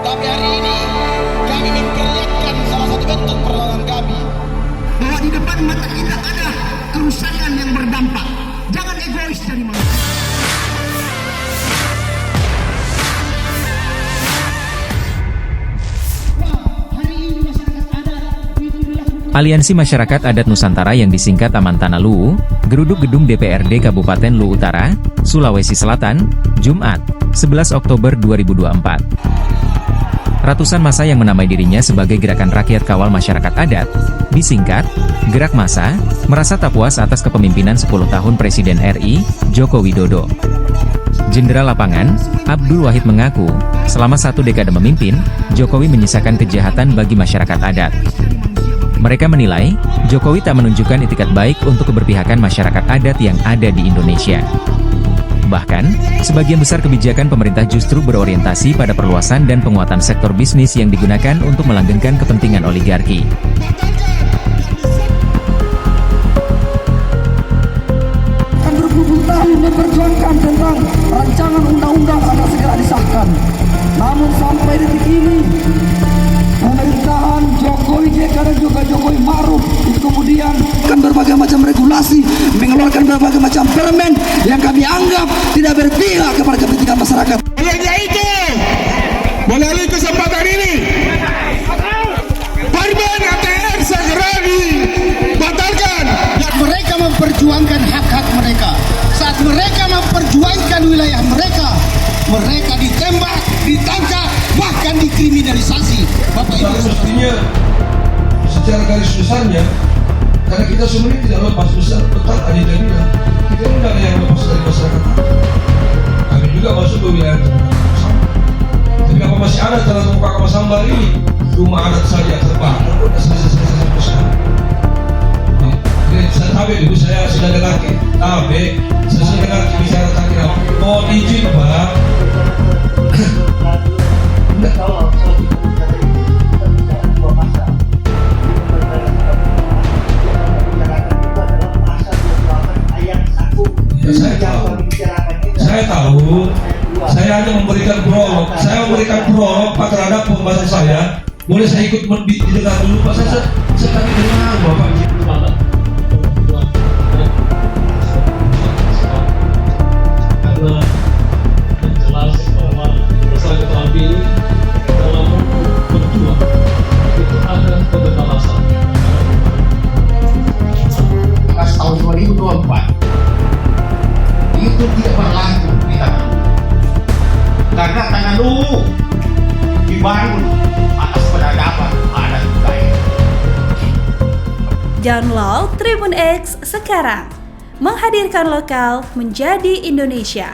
Tapi hari ini kami memperlihatkan salah satu bentuk perlawanan kami. Bahwa di depan mata kita ada kerusakan yang berdampak. Jangan egois dari manusia. Aliansi Masyarakat Adat Nusantara yang disingkat Amantana Luwu, geruduk gedung DPRD Kabupaten Luwu Utara, Sulawesi Selatan, Jumat, 11 Oktober 2024. Ratusan massa yang menamai dirinya sebagai Gerakan Rakyat Kawal Masyarakat Adat, disingkat, Gerak Massa, merasa tak puas atas kepemimpinan 10 tahun Presiden RI, Joko Widodo. Jenderal Lapangan, Abdul Wahid mengaku, selama 1 dekade memimpin, Jokowi menyisakan kejahatan bagi masyarakat adat. Mereka menilai, Jokowi tak menunjukkan itikat baik untuk keberpihakan masyarakat adat yang ada di Indonesia. Bahkan, sebagian besar kebijakan pemerintah justru berorientasi pada perluasan dan penguatan sektor bisnis yang digunakan untuk melanggengkan kepentingan oligarki. Akan berpuluh tahun memperjuangkan tentang rancangan undang-undang agar segera disahkan. Namun sampai detik ini, pemerintahan Jokowi JK dan juga Jokowi Ma'ruf itu kemudian akan berbagai macam regulasi, mengeluarkan berbagai macam permen yang kami anggap tidak berpihak kepada kepentingan masyarakat. Olehnya itu, melalui kesempatan ini, permen ATR segera dibatalkan. Mereka memperjuangkan hak-hak mereka. Saat mereka memperjuangkan wilayah mereka, mereka ditembak, ditangkap, bahkan dikriminalisasi. Bapak Ibu, mestinya secara garis besarnya, karena kita semua ini tidak lepas besar tetap ada jaminan. Kita ini tidak ada yang lepas dari masyarakat. Kami juga masuk ke wilayah Tengah. Tapi apa masih ada jalan Muka Kawasambar ini? Rumah adat saja terbakar. Selesai. Saya tahu dulu, saya sudah dengar tapi saya sudah dengar bicara tentang mohon izin Pak. Saya tahu, saya hanya memberikan prolog. Saya memberikan prolog Pak terhadap pembahasan saya. Boleh saya ikut didengar dulu Pak? Saya tadi dengar Bapak. tahun 2024 itu tidak berlaku di tanah Luwu, karena tanah Luwu dibangun atas peradaban adat budaya. Download Tribun X sekarang, menghadirkan lokal menjadi Indonesia.